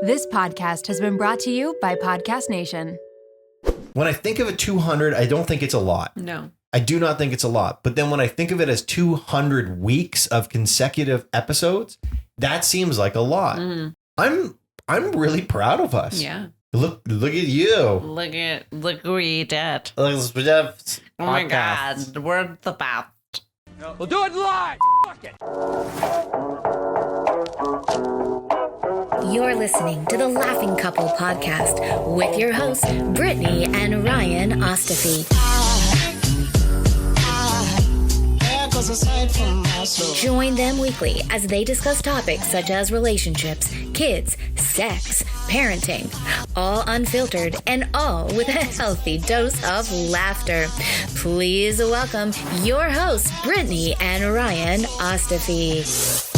This podcast has been brought to you by Podcast Nation. When I think of a 200, I don't think it's a lot. No. I do not think it's a lot. But then when I think of it as 200 weeks of consecutive episodes, that seems like a lot. I'm really proud of us. Yeah. Look at you. Look where you did. Oh my God. We're the best. We'll do it live. Fuck it. You're listening to the Laughing Couple podcast with your hosts, Brittany and Ryan Ostafy. Join them weekly as they discuss topics such as relationships, kids, sex, parenting, all unfiltered and all with a healthy dose of laughter. Please welcome your hosts, Brittany and Ryan Ostafy.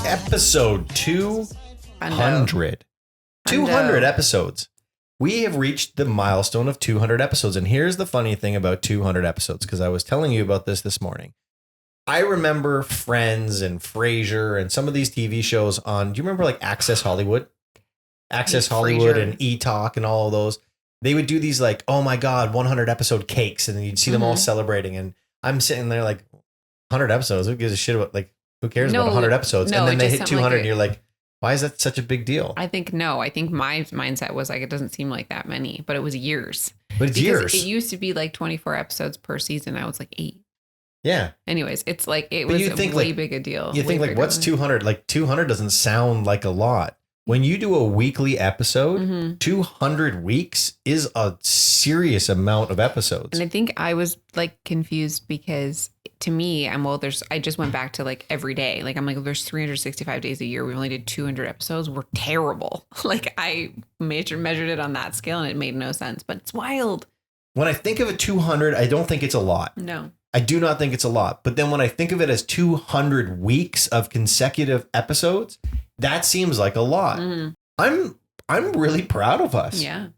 Episode 200. 200 episodes. We have reached the milestone of 200 episodes. And here's the funny thing about 200 episodes, because I was telling you about this morning. I remember Friends and Frasier and some of these TV shows on, do you remember like Access Hollywood? Access Hollywood and E-Talk and all of those. They would do these like, oh my God, 100 episode cakes. And then you'd see them all celebrating. And I'm sitting there like, 100 episodes? Who gives a shit about, like, who cares about 100 episodes? And then they hit 200 and you're like, why is that such a big deal? I think my mindset was like, it doesn't seem like that many, but it was years. But it's years. It used to be like 24 episodes per season. Now it's like 8. Yeah. Anyways, it's like, it was a way big a deal. You think like, what's 200? Like 200 doesn't sound like a lot. When you do a weekly episode, 200 weeks is a serious amount of episodes. And I think I was like confused because to me, I just went back to like every day. Like I'm like, there's 365 days a year. We only did 200 episodes. We're terrible. Like I measured it on that scale and it made no sense, but it's wild. When I think of a 200, I don't think it's a lot. No. I do not think it's a lot. But then when I think of it as 200 weeks of consecutive episodes, that seems like a lot. I'm really proud of us. Yeah.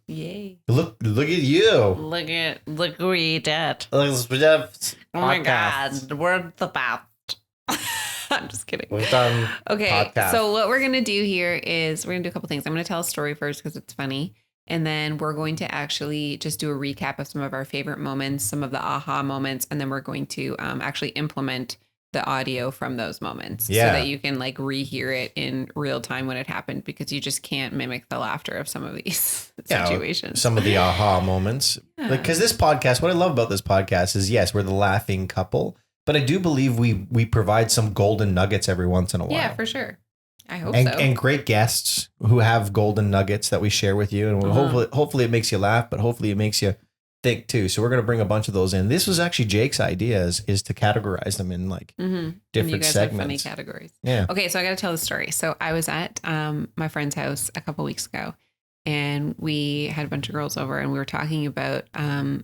Yay. Look at you. Look where you did. Oh my God. We're the best. I'm just kidding. We've done Okay. podcast. So what we're going to do here is we're going to do a couple things. I'm going to tell a story first because it's funny. And then we're going to actually just do a recap of some of our favorite moments, some of the aha moments. And then we're going to actually implement the audio from those moments so that you can like rehear it in real time when it happened, because you just can't mimic the laughter of some of these situations. Some of the aha moments. Like, because this podcast, what I love about this podcast is, yes, we're the laughing couple, but I do believe we provide some golden nuggets every once in a while. Yeah, for sure. I hope so. And great guests who have golden nuggets that we share with you. And hopefully it makes you laugh, but hopefully it makes you think too. So we're going to bring a bunch of those in. This was actually Jake's idea is to categorize them in like different and you guys segments. have funny categories. Yeah. Okay, so I got to tell the story. So I was at my friend's house a couple weeks ago, and we had a bunch of girls over, and we were talking about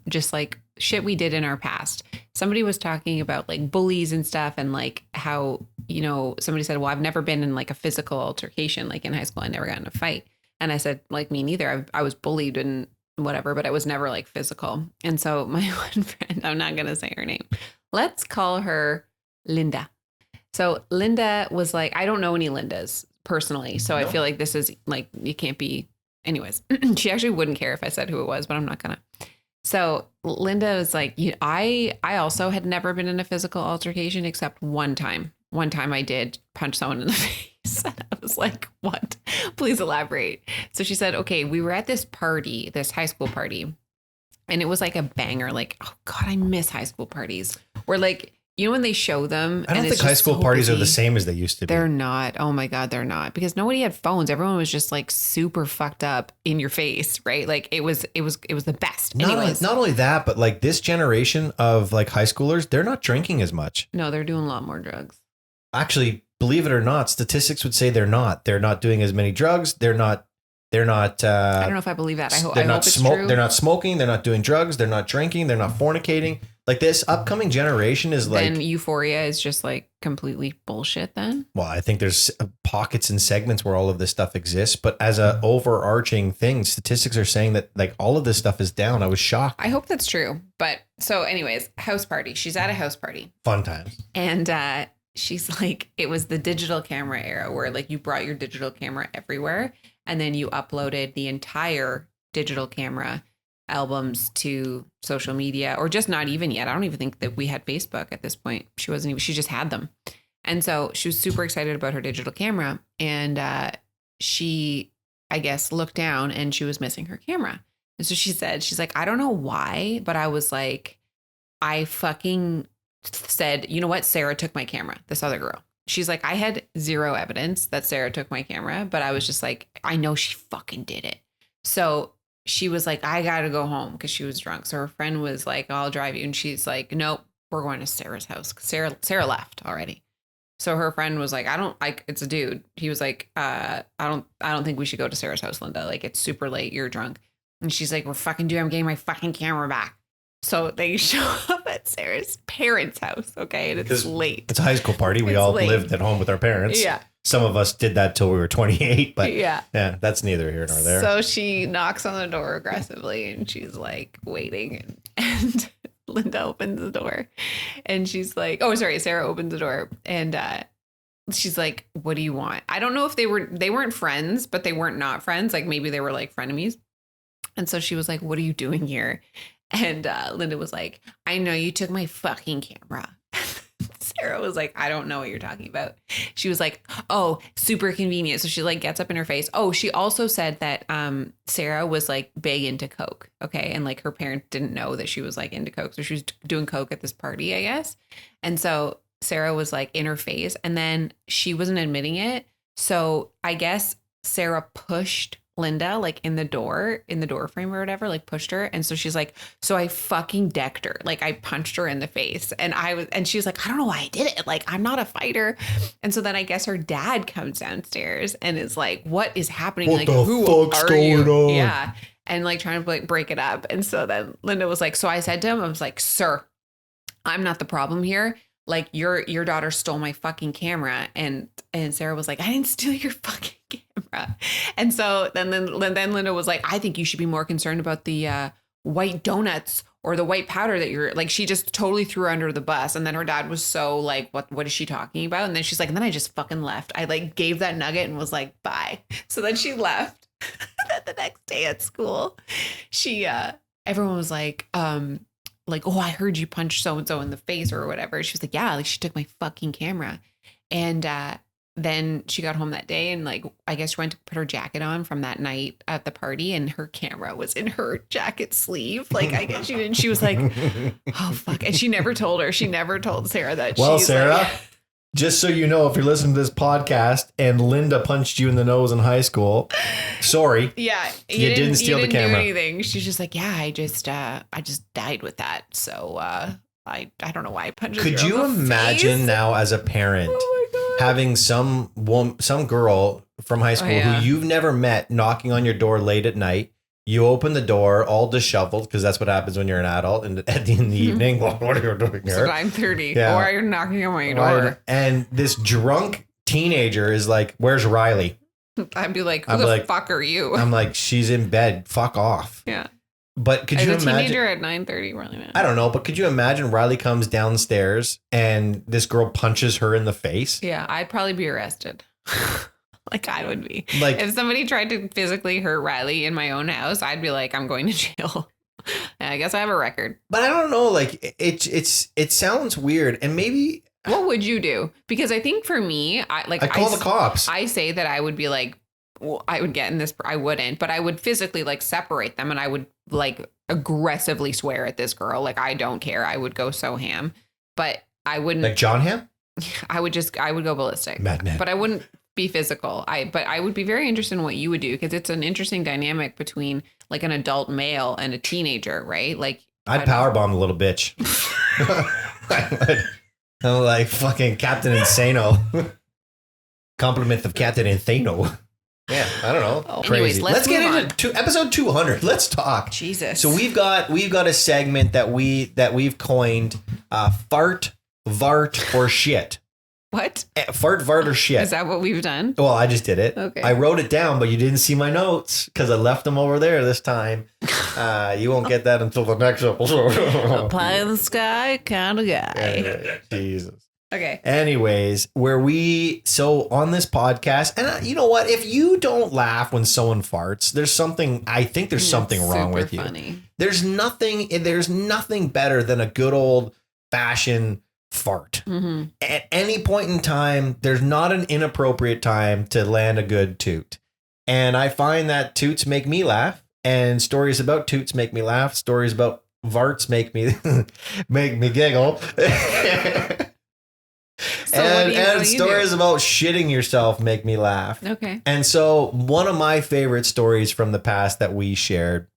just like shit we did in our past. Somebody was talking about like bullies and stuff, and like how, you know, somebody said, well, I've never been in like a physical altercation, like in high school. I never got in a fight. And I said, like, me neither. I was bullied and whatever, but I was never like physical. And so my one friend, I'm not going to say her name. Let's call her Linda. So Linda was like, I don't know any Lindas personally. So I feel like this is like, you can't be, anyways, she actually wouldn't care if I said who it was, but I'm not going to. So Linda was like, I also had never been in a physical altercation except one time. One time I did punch someone in the face. And I was like, what? Please elaborate. So she said, okay, we were at this party, this high school party, and it was like a banger. Like, oh God, I miss high school parties. Where like, you know, when they show them. I don't think high school parties are the same as they used to be. They're not. Oh my God, they're not. Because nobody had phones. Everyone was just like super fucked up in your face, right? Like it was the best. Not only that, but like this generation of like high schoolers, they're not drinking as much. No, they're doing a lot more drugs. Actually, believe it or not, statistics would say they're not. They're not doing as many drugs. They're not. I don't know if I believe that. I hope it's true. They're not smoking. They're not doing drugs. They're not drinking. They're not fornicating. Like this upcoming generation is like. Then euphoria is just like completely bullshit then? Well, I think there's pockets and segments where all of this stuff exists. But as a overarching thing, statistics are saying that like all of this stuff is down. I was shocked. I hope that's true. But so anyways, house party. She's at a house party. Fun times. And she's like, it was the digital camera era where like you brought your digital camera everywhere and then you uploaded the entire digital camera albums to social media, or just not even yet. I don't even think that we had Facebook at this point. She just had them. And so she was super excited about her digital camera. And she, I guess, looked down and she was missing her camera. And so she's like, I don't know why, but I was like, I fucking said, you know what? Sarah took my camera, this other girl. She's like, I had zero evidence that Sarah took my camera, but I was just like, I know she fucking did it. So she was like, I got to go home because she was drunk. So her friend was like, I'll drive you. And she's like, nope, we're going to Sarah's house. Sarah left already. So her friend was like, it's a dude. He was like, I don't think we should go to Sarah's house, Linda. Like, it's super late. You're drunk. And she's like, we're fucking doing, I'm getting my fucking camera back. So they show up at Sarah's parents' house. Okay. And it's late. It's a high school party. We all lived at home with our parents. Yeah. Some of us did that till we were 28, but yeah, that's neither here nor there. So she knocks on the door aggressively and she's like waiting and Linda opens the door and she's like, oh, sorry, Sarah opens the door and she's like, what do you want? I don't know if they weren't friends, but they weren't not friends. Like maybe they were like frenemies. And so she was like, what are you doing here? And Linda was like, I know you took my fucking camera. Sarah was like, I don't know what you're talking about. She was like, oh, super convenient. So she like gets up in her face. Oh, she also said that Sarah was like big into Coke. Okay. And like her parents didn't know that she was like into Coke. So she was doing Coke at this party, I guess. And so Sarah was like in her face and then she wasn't admitting it. So I guess Sarah pushed Linda like in the door frame or whatever, like pushed her. And so she's like, so I fucking decked her. Like I punched her in the face and she's like, I don't know why I did it. Like, I'm not a fighter. And so then I guess her dad comes downstairs and is like, what is happening? What like, the who fuck's are going you? on? Yeah. And like trying to like break it up. And so then Linda was like, so I said to him, I was like, sir, I'm not the problem here. Like your daughter stole my fucking camera. And Sarah was like, I didn't steal your fucking camera. And so then Linda was like, I think you should be more concerned about the white donuts or the white powder that you're like, she just totally threw her under the bus. And then her dad was so like, what is she talking about? And then she's like, and then I just fucking left. I like gave that nugget and was like, bye. So then she left. The next day at school, everyone was like, oh, I heard you punch so-and-so in the face or whatever. She was like, yeah, like she took my fucking camera. And then she got home that day and like, I guess she went to put her jacket on from that night at the party and her camera was in her jacket sleeve. Like I guess she didn't, she was like, oh fuck. And she never told Sarah that. Well, she's Sarah, like, just so you know, if you're listening to this podcast and Linda punched you in the nose in high school, sorry. Yeah, you didn't steal the camera. Do anything. She's just like, yeah, I just died with that. So I don't know why I punched her. Could you imagine now as a parent having some girl from high school who you've never met knocking on your door late at night? You open the door all disheveled because that's what happens when you're an adult. And at the end of the evening, what are you doing here? So I'm 30. Yeah. Or you're knocking on my door. And this drunk teenager is like, where's Riley? I'd be like, who the fuck are you? I'm like, she's in bed. Fuck off. Yeah. But could you imagine? A teenager at 9:30, really, man. I don't know, but could you imagine Riley comes downstairs and this girl punches her in the face? Yeah, I'd probably be arrested. Like I would be. Like if somebody tried to physically hurt Riley in my own house, I'd be like, I'm going to jail. And I guess I have a record. But I don't know, like it sounds weird. And maybe what would you do? Because I think for me, I call the cops. I say that I would be like, well, I would get in this. I wouldn't, but I would physically like separate them and I would like aggressively swear at this girl. Like, I don't care. I would go so ham, but I wouldn't. Like John Ham? I would go ballistic. Madman. But I wouldn't be physical. But I would be very interested in what you would do because it's an interesting dynamic between like an adult male and a teenager, right? Like I'd powerbomb the little bitch. I'm like fucking Captain Insano. Compliment of Captain Insano. Yeah, I don't know. Oh, crazy. Anyways, let's get move into episode 200. Let's talk. Jesus. So we've got a segment that we've coined fart, vart, or shit. What? Fart, vart, or shit. Is that what we've done? Well, I just did it. Okay. I wrote it down, but you didn't see my notes because I left them over there this time. You won't get that until the next episode. A pie in the sky kind of guy. Jesus. Okay. Anyways, so on this podcast, and you know what? If you don't laugh when someone farts, I think there's something wrong with you. Funny. There's nothing better than a good old fashioned fart. Mm-hmm. At any point in time, there's not an inappropriate time to land a good toot. And I find that toots make me laugh, and stories about toots make me laugh. Stories about farts make me giggle. So and stories about shitting yourself make me laugh. Okay. And so one of my favorite stories from the past that we shared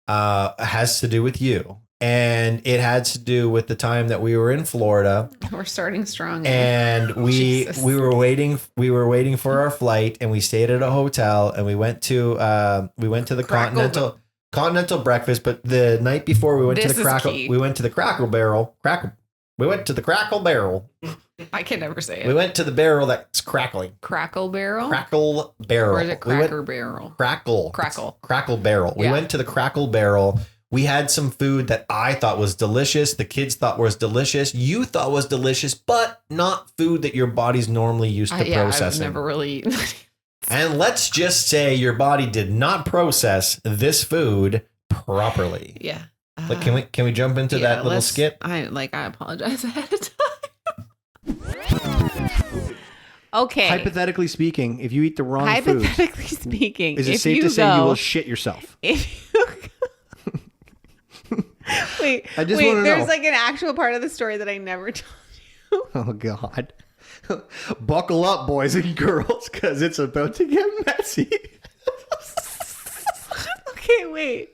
has to do with you. And it has to do with the time that we were in Florida. We're starting strong. And we were waiting for our flight, and we stayed at a hotel, and we went to the continental breakfast. But the night before we went to the Crackle Barrel. We went to the Crackle Barrel. I can never say it. We went to the barrel that's crackling. Crackle Barrel? Crackle Barrel. Or is it Cracker Barrel? Crackle Barrel. Yeah. We went to the Crackle Barrel. We had some food that I thought was delicious. The kids thought was delicious. You thought was delicious, but not food that your body's normally used to processing. I've never really eaten. And let's just say your body did not process this food properly. Yeah. Like, can we jump into that little skit? I apologize ahead of time. Okay. Hypothetically speaking, if you eat the wrong food, Hypothetically speaking, is it safe to say you will shit yourself? If you Wait, I just want to know. There's like an actual part of the story that I never told you. Oh, God. Buckle up, boys and girls, because it's about to get messy. Okay, wait.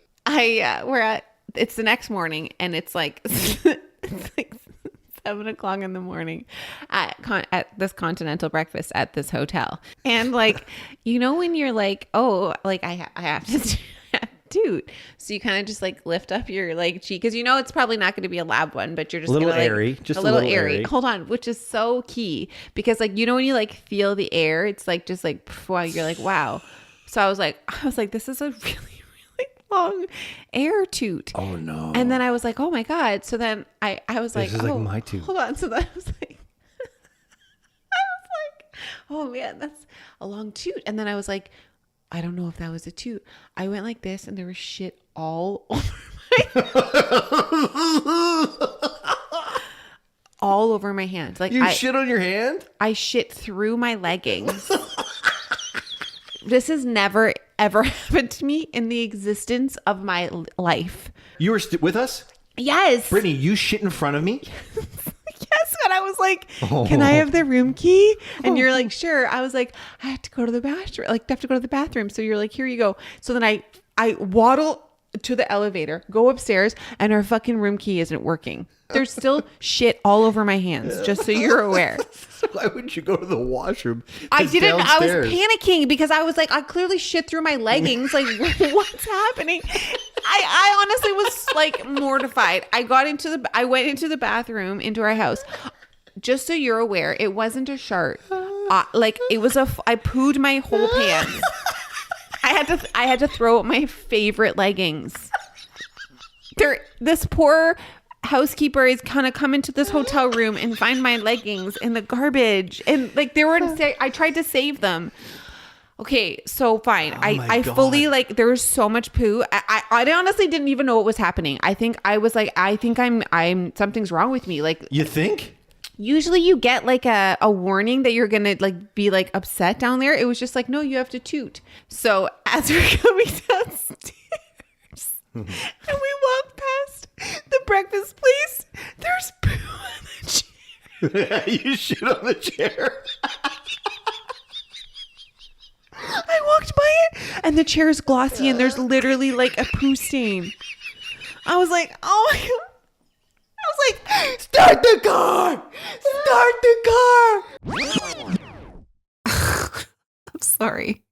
It's the next morning, and it's like 7:00 in the morning at this continental breakfast at this hotel. And like, you know, when you're like, oh, like I have to toot. So you kind of just like lift up your like cheek, because you know it's probably not going to be a lab one, but you're just a little gonna, like, airy, just a little airy. Hold on, which is so key, because like, you know, when you like feel the air, it's like just like, wow, you're like, wow. So I was like, this is a really long air toot. Oh no. And then I was like, oh my God. So then I was like, this is like my toot. Hold on. So then I was like, oh man, that's a long toot. And then I was like, I don't know if that was a toot. I went like this, and there was shit all over all over my hands. Like, you shit on your hand? I shit through my leggings. This has never ever happened to me in the existence of my life. You were with us? Yes. Brittany, you shit in front of me? Yes. And I was like, can I have the room key? And you're like, sure. I was like, I have to go to the bathroom. Like, I have to go to the bathroom. So you're like, here you go. So then I waddle to the elevator, go upstairs, and our fucking room key isn't working. There's still shit all over my hands, just so you're aware. Why would you go to the washroom? I didn't. Downstairs. I was panicking because I was like, I clearly shit through my leggings. Like, what's happening? I honestly was like mortified. I went into the bathroom into our house. Just so you're aware, it wasn't a shart. Like, it was I pooed my whole pants. I had to throw out my favorite leggings. This poor housekeeper is kind of come into this hotel room and find my leggings in the garbage, and like I tried to save them. Okay, so fine. I fully, like, there was so much poo. I honestly didn't even know what was happening. I think I'm something's wrong with me. Like, you think? Usually you get like a warning that you're gonna like be like upset down there. It was just like, no, you have to toot. So as we're coming downstairs and we walk past the breakfast place, there's poo on the chair. You shit on the chair. I walked by it, and the chair is glossy, and there's literally like a poo stain. I was like, oh my God. I was like, start the car! Start the car! I'm sorry.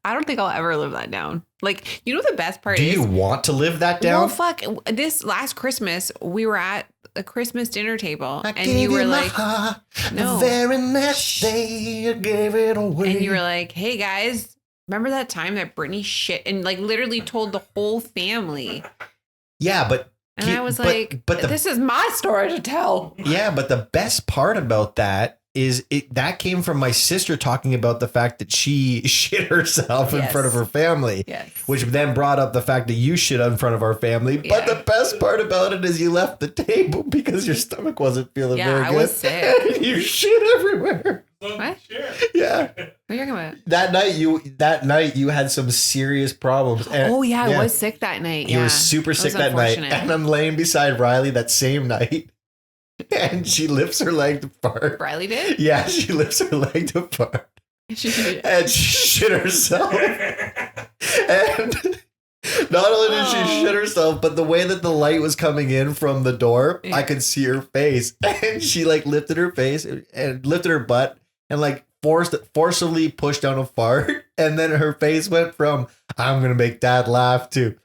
I don't think I'll ever live that down. Like, you know what the best part is? Do you want to live that down? Well, fuck. This last Christmas, we were at a Christmas dinner table, and you were like, no. The very next day, I gave it away. And you were like, hey guys, remember that time that Brittany shit and like literally told the whole family? Yeah, but And I was like, this is my story to tell. Yeah, but the best part about that is that came from my sister talking about the fact that she shit herself in front of her family, which then brought up the fact that you shit in front of our family. Yeah. But the best part about it is you left the table because your stomach wasn't feeling very good. Yeah, I was sick. And you shit everywhere. What? Yeah. What are you talking about? That night you had some serious problems. And, I was sick that night. You were super sick that night. And I'm laying beside Riley that same night. And she lifts her leg to fart. Riley did? Yeah, she lifts her leg to fart. And she shit herself. And not only did she shit herself, but the way that the light was coming in from the door, I could see her face. And she like lifted her face and lifted her butt and like forcibly pushed down a fart. And then her face went from, I'm going to make dad laugh to,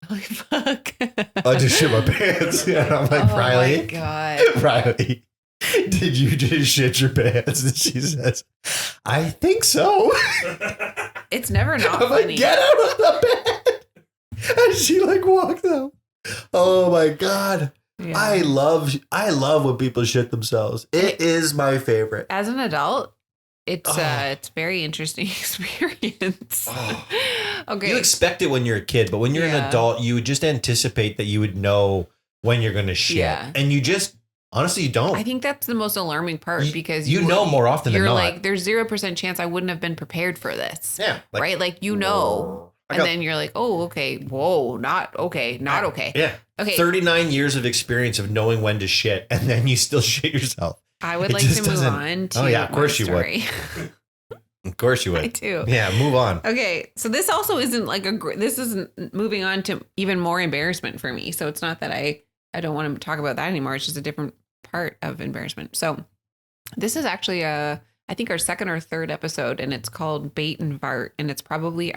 holy fuck. I just shit my pants. And I'm like, Riley. Oh my God. Riley, did you just shit your pants? And she says, I think so. It's never not I'm funny. like, get out of the bed. And she like walked out. Oh my God. Yeah. I love when people shit themselves. It is my favorite. As an adult, it's a very interesting experience. Okay. You expect it when you're a kid, but when you're an adult, you would just anticipate that you would know when you're going to shit. Yeah. And you just, honestly, you don't. I think that's the most alarming part because you know more often than not. You're like, there's 0% chance I wouldn't have been prepared for this. Yeah. Like, right? Like, you know. And then you're like, oh, okay. Whoa, not okay. Not okay. Yeah. Okay. 39 years of experience of knowing when to shit, and then you still shit yourself. I would like to move on to of course you would. Of course you would. I do. Yeah, move on. Okay, so this also isn't like this isn't moving on to even more embarrassment for me. So it's not that I don't want to talk about that anymore. It's just a different part of embarrassment. So this is actually I think our second or third episode, and it's called Bait and Vart, and it's probably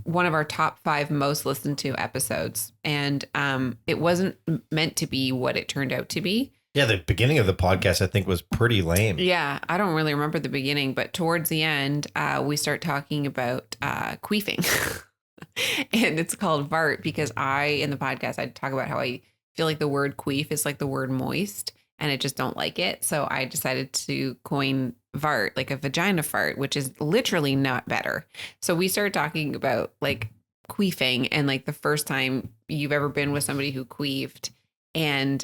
one of our top 5 most listened to episodes. And it wasn't meant to be what it turned out to be. Yeah, the beginning of the podcast, I think, was pretty lame. Yeah, I don't really remember the beginning, but towards the end, we start talking about queefing. And it's called Vart because in the podcast, I talk about how I feel like the word queef is like the word moist, and I just don't like it. So I decided to coin Vart, like a vagina fart, which is literally not better. So we started talking about like queefing and like the first time you've ever been with somebody who queefed. And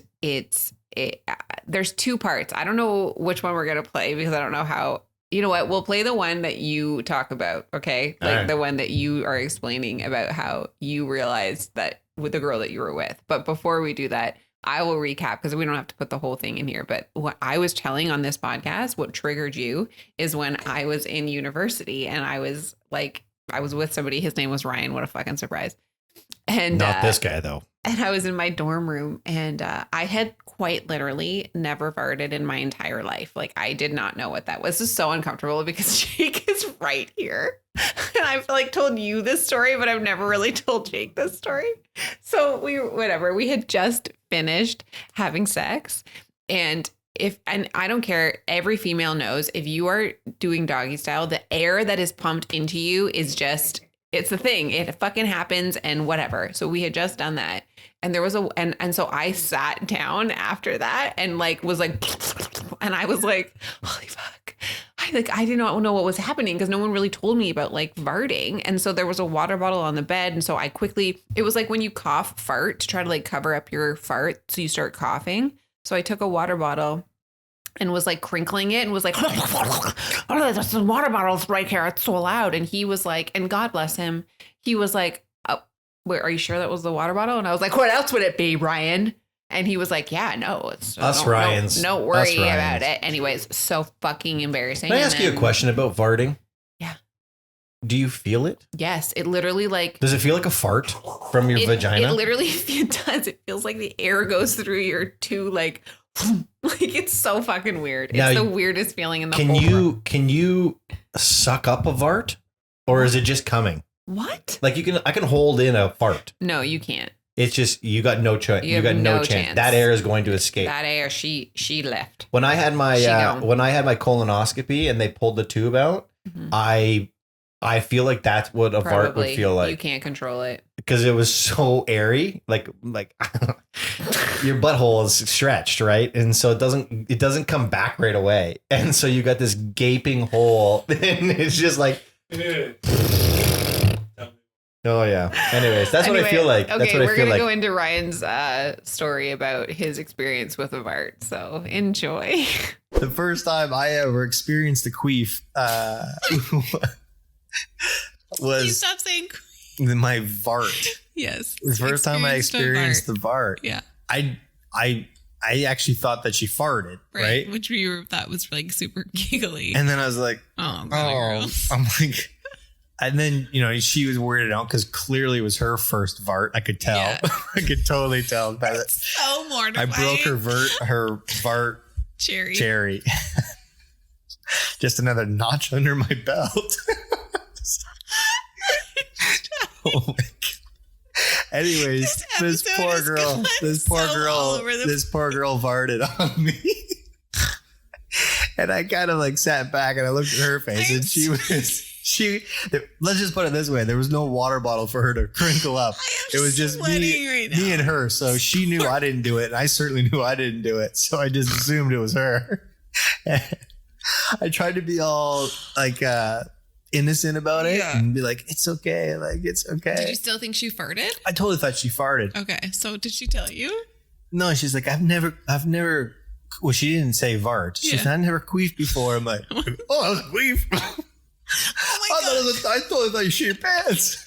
there's 2 parts. I don't know which one we're going to play because I don't know how. You know what? We'll play the one that you talk about, okay? Like the one that you are explaining about how you realized that with the girl that you were with. But before we do that, I will recap because we don't have to put the whole thing in here. But what I was telling on this podcast, what triggered you is when I was in university and I was with somebody. His name was Ryan. What a fucking surprise. And not this guy, though. And I was in my dorm room and I had quite literally never farted in my entire life. Like, I did not know what that was. This is so uncomfortable because Jake is right here. And I've like told you this story, but I've never really told Jake this story. So we had just finished having sex. And I don't care, every female knows if you are doing doggy style, the air that is pumped into you is just, it's the thing. It fucking happens and whatever. So we had just done that. And there was and so I sat down after that and like was like, and I was like, holy fuck. I did not know what was happening because no one really told me about like farting. And so there was a water bottle on the bed. And so it was like when you cough, fart to try to like cover up your fart. So you start coughing. So I took a water bottle and was like crinkling it and was like, oh, there's some water bottles right here. It's so loud. And he was like, and God bless him, he was like, oh, wait, are you sure that was the water bottle? And I was like, what else would it be, Ryan? And he was like, yeah, no, it's us Ryans. No worry about it. Anyways, so fucking embarrassing. Can I ask you a question about farting? Yeah. Do you feel it? Yes. It literally like. Does it feel like a fart from your vagina? It literally does. It feels like the air goes through your 2 like it's so fucking weird. It's the weirdest feeling in the whole world. Can you suck up a fart, or is it just coming? What? Like I can hold in a fart. No, you can't. It's just you got no choice. You got no chance. That air is going to escape. That air, she left. When I had my colonoscopy and they pulled the tube out, I feel like that's what a fart would feel like. You can't control it. because it was so airy, like your butthole is stretched, right? And so it doesn't come back right away. And so you got this gaping hole and it's just like, oh yeah. Anyways, that's what I feel like. Okay, that's what we're I feel gonna like. go into Ryan's story about his experience with a fart. So enjoy. The first time I ever experienced a queef You was stop saying my vart. yes. The first time I experienced the vart. Yeah. I actually thought that she farted, right? Which we thought was like super giggly. And then I was like, oh, I'm like, and then, she was weirded out because clearly it was her first vart. I could tell. Yeah. I could totally tell. By that. So mortifying. I broke her vart cherry. Just another notch under my belt. Oh my God. Anyways, this poor girl farted on me. And I kind of like sat back and I looked at her face and let's just put it this way. There was no water bottle for her to crinkle up. It was just me and her. So she knew I didn't do it. And I certainly knew I didn't do it. So I just assumed it was her. I tried to be all like, innocent about it and be like, it's okay. Like, it's okay. Did you still think she farted? I totally thought she farted. Okay. So did she tell you? No, she's like, I've never, well, she didn't say vart. She said, I never queefed before. I'm like, oh, that was a queef. Oh my God. I totally thought you shit your pants.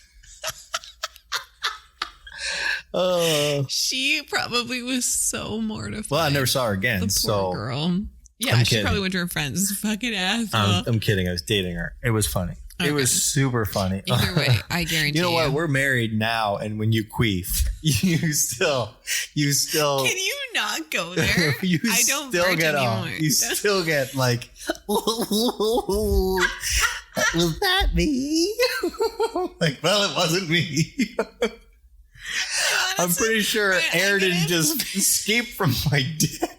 Oh. She probably was so mortified. Well, I never saw her again. The poor girl. Yeah, she probably went to her friends. Fucking asshole. I'm kidding. I was dating her. It was funny. Okay. It was super funny. Either way, I guarantee you. know what? We're married now, and when you queef, you still. Can you not go there? I don't still get anymore. You still get like. Was that me? Like, well, it wasn't me. Honestly, I'm pretty sure air didn't just escape from my dick.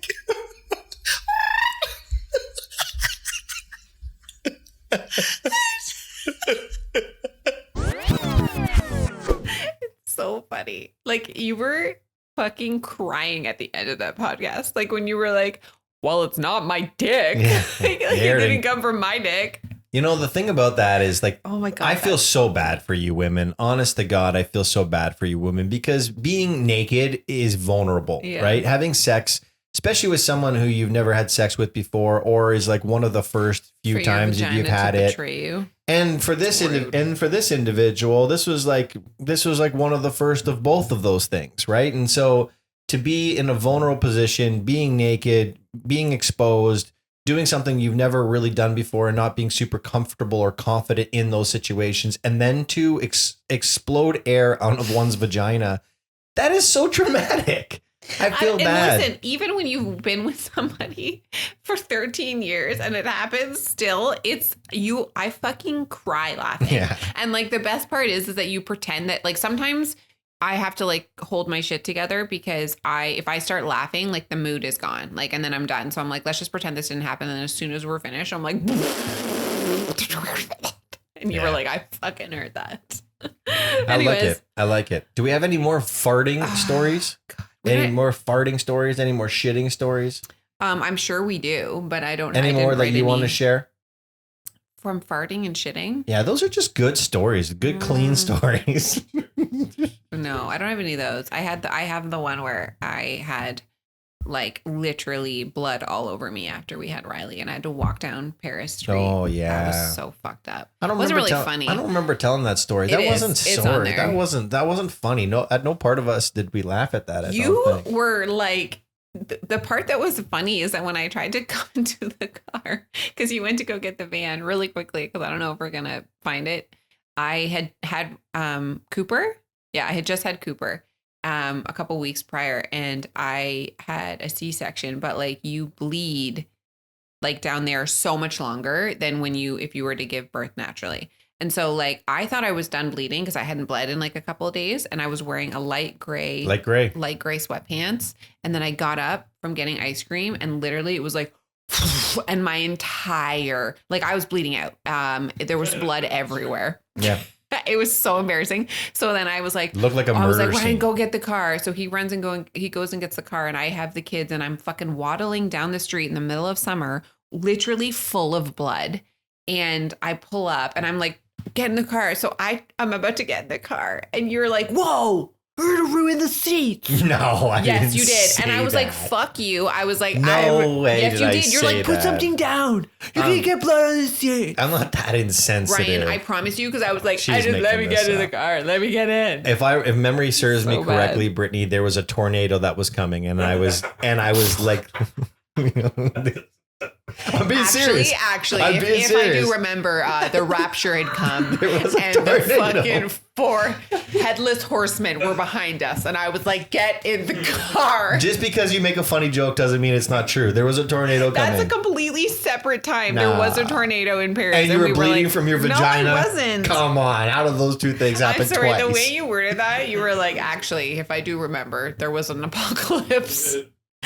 So funny. Like, you were fucking crying at the end of that podcast. Like, when you were like, well, it's not my dick. Yeah. Like, it didn't come from my dick. The thing about that is like, oh my God, I feel so bad for you women. Honest to God, I feel so bad for you women because being naked is vulnerable, right? Having sex, especially with someone who you've never had sex with before, or is like one of the first few times that you've had it. You. And for this individual, this was like one of the first of both of those things, right? And so to be in a vulnerable position, being naked, being exposed, doing something you've never really done before and not being super comfortable or confident in those situations, and then to explode air out of one's vagina, that is so traumatic. I feel bad. And listen, even when you've been with somebody for 13 years and it happens still, I fucking cry laughing. Yeah. And like the best part is that you pretend that, like, sometimes I have to like hold my shit together because if I start laughing, like the mood is gone, like, and then I'm done. So I'm like, let's just pretend this didn't happen. And as soon as we're finished, I'm like, and you were like, I fucking heard that. Anyways. I like it. Do we have any more farting stories? God. Any more farting stories? Any more shitting stories? I'm sure we do, but I don't. Any more that you want to share? From farting and shitting? Yeah, those are just good stories. Good, clean stories. No, I don't have any of those. I have the one where I had like literally blood all over me after we had Riley, and I had to walk down Paris Street. Oh yeah, that was so fucked up. I don't. It wasn't really funny. I don't remember telling that story. That wasn't story. That wasn't funny. No, at no part of us did we laugh at that. You were like. The part that was funny is that when I tried to come into the car, because you went to go get the van really quickly, because I don't know if we're going to find it. I had Cooper. Yeah, I had just had Cooper a couple weeks prior, and I had a C-section, but like you bleed like down there so much longer than if you were to give birth naturally. And so like I thought I was done bleeding because I hadn't bled in like a couple of days, and I was wearing a light gray sweatpants. And then I got up from getting ice cream, and literally it was like, and my entire, like I was bleeding out. There was blood everywhere. Yeah. it was so embarrassing. So then I was like, Looked like a murder I was like, scene. Ryan, go get the car. So he runs and he goes and gets the car, and I have the kids, and I'm fucking waddling down the street in the middle of summer, literally full of blood. And I pull up and I'm like, get in the car. So I'm about to get in the car, and you're like, whoa, we're to ruin the seats. No, I didn't. Yes, you did. say And I was that. like, fuck you. I was like, No way yes, did you I did. You're say like, put that. something down. You're going to get blood on the seat. I'm not that insensitive. Ryan, I promise you, because I was like, She's let making me get this in the up. car. Let me get in. If memory serves me So correctly, bad. Brittany, there was a tornado that was coming, and I was like, I'm being serious. Actually, I'm if being I serious. do remember, the rapture had come, There was a and the tornado. fucking 4 headless horsemen were behind us, and I was like, get in the car. Just because you make a funny joke doesn't mean it's not true. There was a tornado That's coming. a completely separate time. Nah. There was a tornado in Paris, and you were we bleeding like, from your vagina. No, I wasn't. Come on, how did those two things happen I'm sorry, twice? the way you worded that, you were like, actually, if I do remember, there was an apocalypse.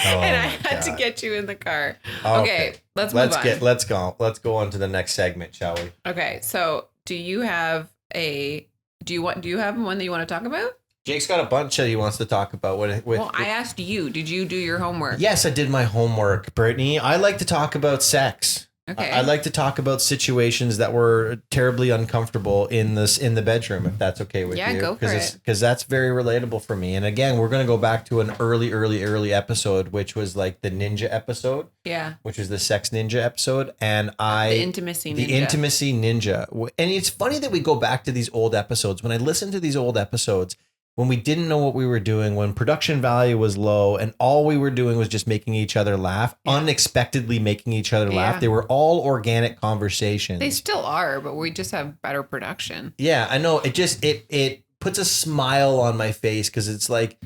And I had to get you in the car. Okay, let's move on. Let's go on to the next segment, shall we? Okay, so do you have one that you want to talk about? Jake's got a bunch that he wants to talk about. I asked you. Did you do your homework? Yes, I did my homework, Brittany. I like to talk about sex. Okay. I like to talk about situations that were terribly uncomfortable in the bedroom, if that's okay with you. Yeah, go for it. Because that's very relatable for me. And again, we're going to go back to an early episode, which was like the ninja episode. Yeah. Which was the sex ninja episode. And The intimacy ninja. The intimacy ninja. And it's funny that we go back to these old episodes. When I listen to these old episodes, when we didn't know what we were doing, when production value was low, and all we were doing was just making each other laugh, unexpectedly making each other laugh. They were all organic conversations. They still are, but we just have better production. Yeah, I know. It puts a smile on my face because it's like,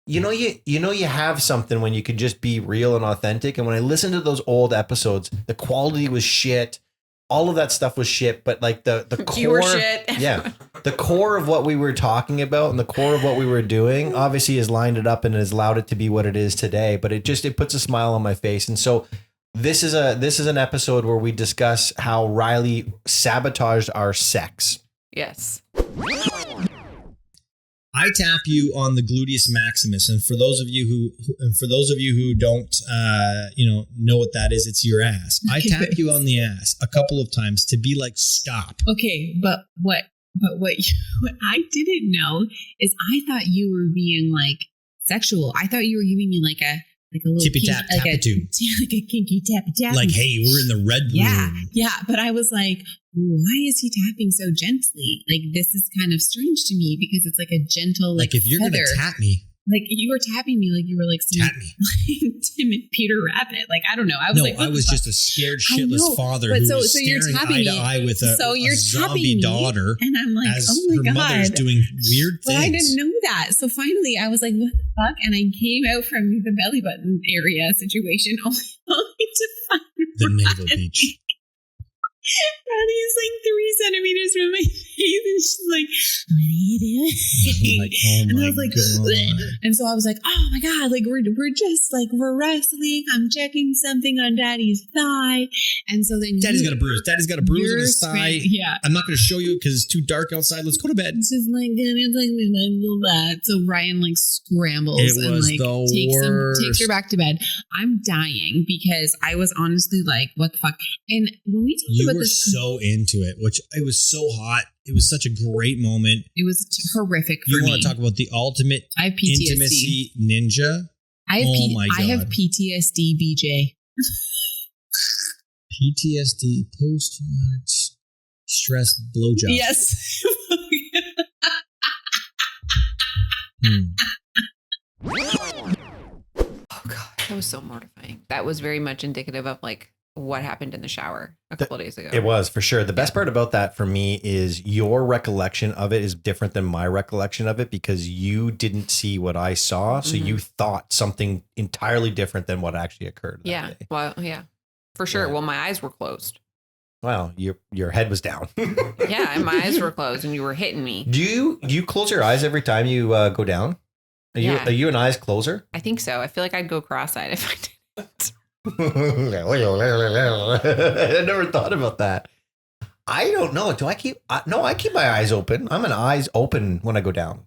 you have something when you could just be real and authentic. And when I listened to those old episodes, the quality was shit. All of that stuff was shit, but like the core, You were shit. Yeah, the core of what we were talking about and the core of what we were doing obviously has lined it up and has allowed it to be what it is today. But it puts a smile on my face. And so this is an episode where we discuss how Riley sabotaged our sex. Yes. I tap you on the gluteus maximus, and for those of you who don't, know what that is, it's your ass. I tap you on the ass a couple of times to be like, stop. Okay, but what I didn't know is I thought you were being like sexual. I thought you were giving me like a little Tippy tap, like tappy-too. like a kinky tappy tap. Like, hey, we're in the red room. Yeah. But I was like, why is he tapping so gently? Like, this is kind of strange to me because it's like a gentle, Like if you're going to tap me. Like you were tapping me like you were like some Tap me. like timid Peter Rabbit. Like, I don't know. I was like, I was just a scared shitless father who was staring eye to eye with a zombie daughter. And I'm like, as oh my her God. mother's doing weird things. But I didn't know that. So finally I was like, what the fuck? And I came out from the belly button area situation only to find the navel beach. Ronnie's like 3 centimeters from my face, and she's like, "What are you doing?" Like, oh and my I was like, God. "Bleh." And so I was like, "Oh my God!" Like we're wrestling. I'm checking something on Daddy's thigh, and so then Daddy's got a bruise. Daddy's got a bruise on his thigh. Yeah, I'm not going to show you because it's too dark outside. Let's go to bed. it's just like that. So Ryan like scrambles It and was like the takes her back to bed. I'm dying because I was honestly like, "What the fuck?" And when we talked You about were this, so into it, which it was so hot. It was such a great moment. it was horrific for You me. want to talk about the ultimate I have PTSD. intimacy ninja? I have, Oh my I have God. PTSD, BJ. PTSD, post-traumatic stress blowjob. Yes. Oh God, that was so mortifying. That was very much indicative of like what happened in the shower a couple days ago. It was for sure. The best part about that for me is your recollection of it is different than my recollection of it because you didn't see what I saw. So you thought something entirely different than what actually occurred. Yeah. That day. Well, yeah, for sure. Yeah. Well, my eyes were closed. Wow. Your head was down. Yeah, and my eyes were closed, and you were hitting me. Do you close your eyes every time you go down? Yeah. Are you an eyes closer? I think so. I feel like I'd go cross-eyed if I didn't. I never thought about that. I don't know. Do I keep? No, I keep my eyes open. I'm an eyes open when I go down.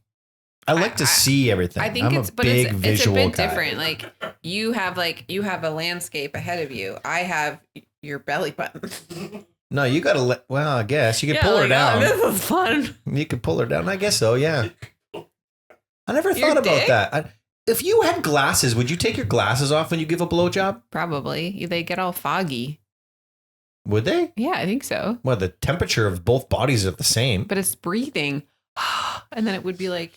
I like to see everything. I think I'm it's a big visual it's a bit guy. different. Like you have a landscape ahead of you. I have your belly button. No, you gotta let. Well, I guess you can pull her down. This is fun. You can pull her down. I guess so. Yeah. I never Your thought about dick? that. If you had glasses, would you take your glasses off when you give a blowjob? Probably. They get all foggy. Would they? Yeah, I think so. Well, the temperature of both bodies are the same. But it's breathing, and then it would be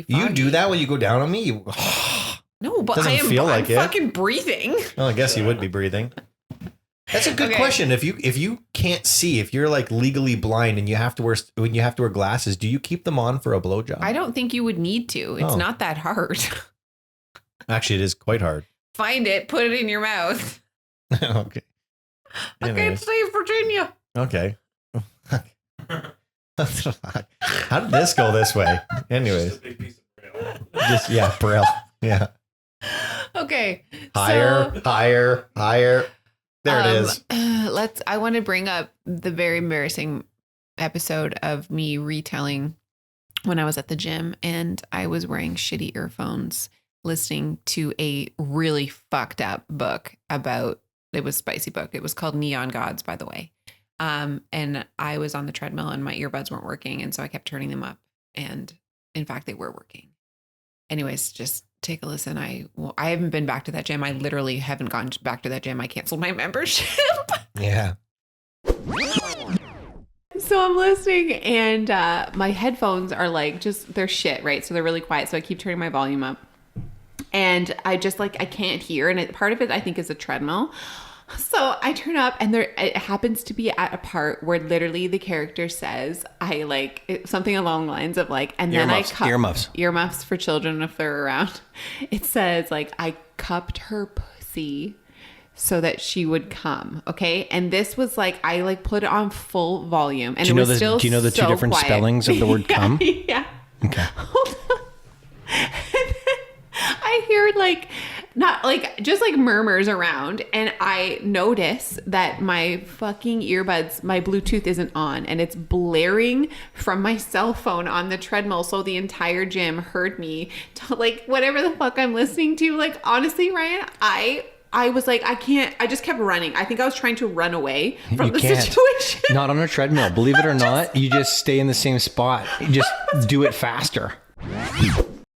foggy. You do that when you go down on me? You, No, but Doesn't feel like I'm it. fucking breathing. well, I guess you would be breathing. That's a good Okay. question. If you can't see, if you're like legally blind and you have to wear glasses, do you keep them on for a blowjob? I don't think you would need to. It's Oh. not that hard. Actually, it is quite hard. Find it, put it in your mouth. Okay. I can't Anyways. save Virginia. Okay. How did this go this way? Anyways. Just Braille. Yeah. Okay. Higher. There it is. I want to bring up the very embarrassing episode of me retelling when I was at the gym and I was wearing shitty earphones, listening to a really fucked up book it was a spicy book. It was called Neon Gods, by the way. And I was on the treadmill and my earbuds weren't working. And so I kept turning them up. And in fact, they were working. Anyways, just take a listen. I haven't been back to that gym. I literally haven't gone back to that gym. I canceled my membership. Yeah. So I'm listening and my headphones are like, they're shit, right? So they're really quiet. So I keep turning my volume up and I just I can't hear. And part of it, I think, is a treadmill. So I turn up and it happens to be at a part where literally the character says, something along the lines of and then earmuffs for children if they're around. It says I cupped her pussy so that she would come. Okay. And this was I put it on full volume and it was still do you know the two so different quiet. spellings of the word come? Yeah. Okay. Hold on. And then I hear just murmurs around and I notice that my fucking earbuds, my Bluetooth isn't on and it's blaring from my cell phone on the treadmill. So the entire gym heard me whatever the fuck I'm listening to. Honestly, Ryan, I was I can't, I just kept running. I think I was trying to run away from the situation. Not on a treadmill. Believe it or not, you just stay in the same spot. You just do it faster.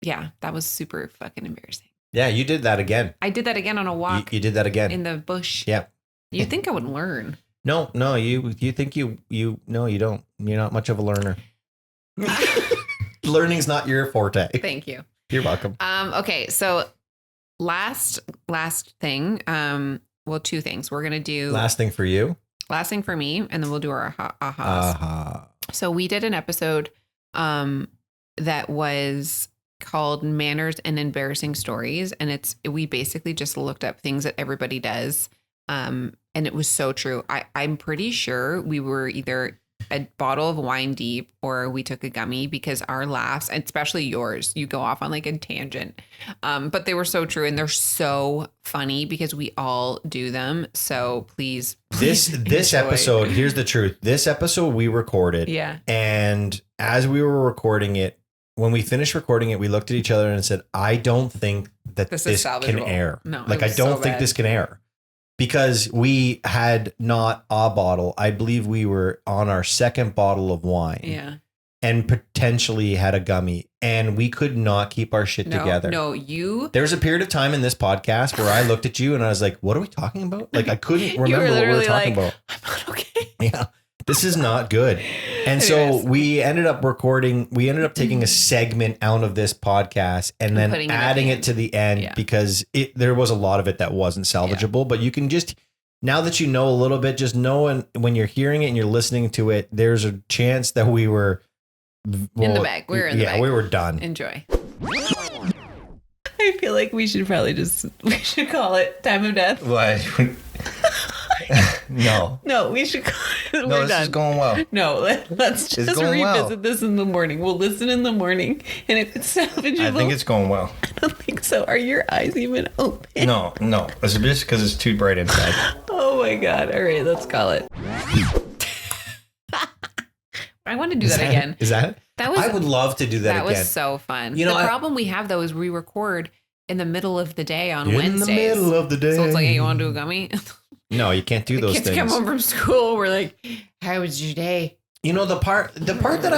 Yeah, that was super fucking embarrassing. Yeah, you did that again. I did that again on a walk. You did that again. In the bush. Yeah. You'd think I would learn. No, you think you no, you don't. You're not much of a learner. Learning's not your forte. Thank you. You're welcome. Okay, so last thing. Two things. We're gonna do Last thing for you. Last thing for me, and then we'll do our ahas. So we did an episode that was called Manners and Embarrassing Stories. And we basically just looked up things that everybody does. And it was so true. I'm pretty sure we were either a bottle of wine deep or we took a gummy because our laughs, especially yours, you go off on a tangent. But they were so true and they're so funny because we all do them. So please this episode, here's the truth. This episode we recorded. Yeah. And as we were recording it, when we finished recording it, we looked at each other and said, I don't think that this can air. No, I don't think this can air. Because we had not a bottle. I believe we were on our second bottle of wine. Yeah. And potentially had a gummy. And we could not keep our shit together. No, There was a period of time in this podcast where I looked at you and I was like, what are we talking about? I couldn't remember what we were talking about. I'm not okay. Yeah. This is not good. And so we ended up taking a segment out of this podcast and then adding it to the end because there was a lot of it that wasn't salvageable, but you can just, now that you know a little bit, just know when you're hearing it and you're listening to it, there's a chance that we were in the bag. We were in the bag. Yeah, we were done. Enjoy. I feel like we should probably call it time of death. What? No. No, we should call it. No, this is going well. No, let's just revisit this in the morning. We'll listen in the morning. And if it's salvageable. I think it's going well. I don't think so. Are your eyes even open? No. It's just because it's too bright inside. Oh my God. All right, let's call it. I want to do that again. Is that it? I would love to do that again. That was so fun. You know, the problem we have, though, is we record in the middle of the day on Wednesdays. In the middle of the day. So it's like, hey, you want to do a gummy? No, you can't do those kids things. come home from school. We're like, how was your day? You know, the part that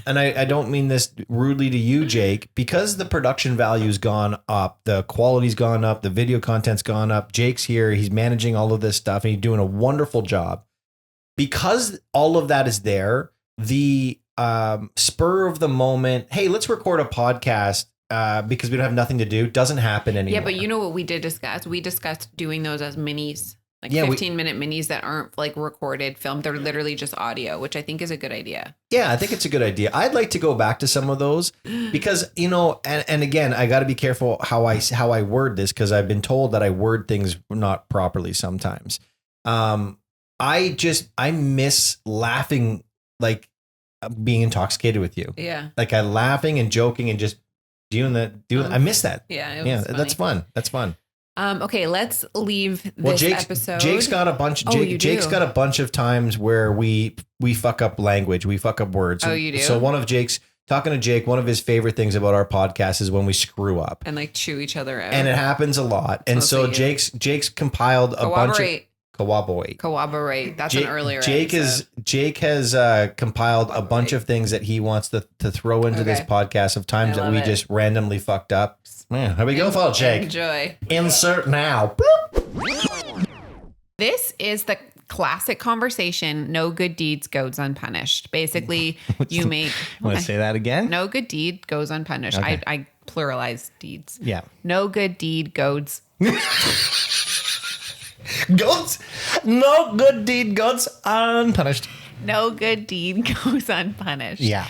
I don't mean this rudely to you, Jake, because the production value's gone up, the quality's gone up, the video content's gone up. Jake's here. He's managing all of this stuff and he's doing a wonderful job. Because all of that is there, the spur of the moment, hey, let's record a podcast because we don't have nothing to do, doesn't happen anymore. Yeah, but you know what we did discuss? We discussed doing those as minis. Like 15-minute minis that aren't like recorded, filmed. They're literally just audio, which I think is a good idea. Yeah, I think it's a good idea. I'd like to go back to some of those because, you know, and again, I got to be careful how I word this because I've been told that I word things not properly sometimes. I miss laughing, like being intoxicated with you. Yeah. Like I'm laughing and joking and just doing that. I miss that. Yeah. That's fun. That's fun. Okay, let's leave this episode. Jake's got a bunch. Jake's got a bunch of times where we fuck up language, we fuck up words. Oh, you do. So one of his favorite things about our podcast is when we screw up and like chew each other out, and it happens a lot. And so Jake's compiled a bunch of corroborate. That's an earlier. Jake has compiled a bunch of things that he wants to throw into this podcast of times that we just randomly fucked up. Man, here we go, folks. Jake. Enjoy. Insert now. This is the classic conversation. No good deeds goes unpunished. Basically, you make. Want to say that again? No good deed goes unpunished. Okay. I pluralize deeds. Yeah. No good deed goes. No good deed goes unpunished. No good deed goes unpunished. Yeah.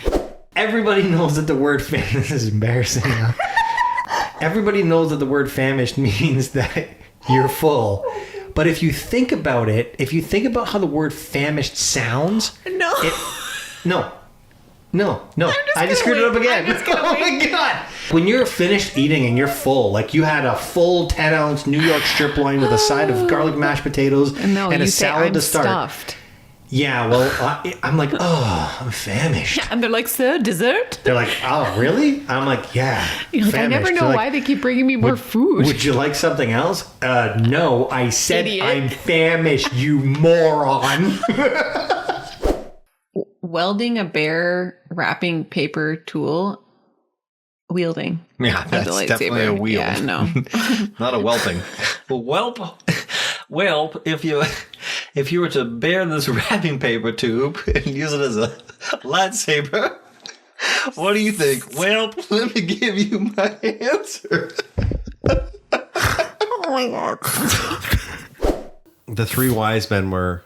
Everybody knows that the word famished is embarrassing now. Everybody knows that the word famished means that you're full. But if you think about it, if you think about how the word famished sounds. No. I just screwed it up again. Oh my God. When you're finished eating and you're full, like you had a full 10-ounce New York strip loin with a side of garlic mashed potatoes and a salad to start. Stuffed. Yeah, well, I'm like, oh, I'm famished. And they're like, so dessert? They're like, oh, really? I'm like, yeah. You're like, I never know why they keep bringing me more food. Would you like something else? No, I said Idiot. I'm famished, you moron. Welding a bare wrapping paper tool. Wielding. Yeah, that's definitely a wield. Yeah, no. Not a welping. Well, if you were to bare this wrapping paper tube and use it as a lightsaber, what do you think? Well, let me give you my answer. Oh my God. The three wise men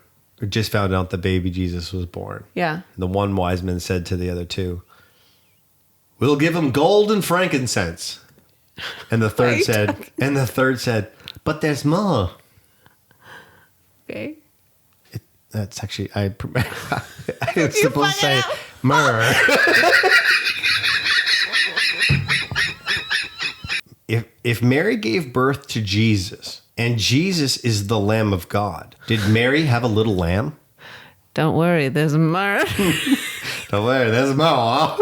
just found out the baby Jesus was born. Yeah. And the one wise man said to the other two, we'll give him gold and frankincense. And the third said, but there's more. Okay. That's actually, I was supposed to say myrrh. If Mary gave birth to Jesus and Jesus is the Lamb of God, did Mary have a little lamb? Don't worry, there's myrrh. Don't worry, there's more.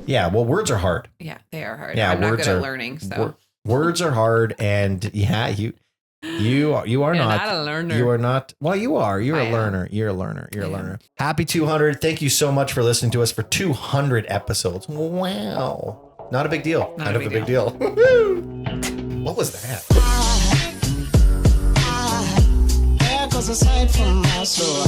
Yeah, well, words are hard. Yeah, they are hard. Yeah, I'm not good at learning, so. Words are hard, and yeah, you are not a learner. You are not. Well, you are. You're a learner. You're a learner. You're a learner. Happy 200. Thank you so much for listening to us for 200 episodes. Wow. Not a big deal. Kind of a big deal. What was that? There goes a sight from my soul.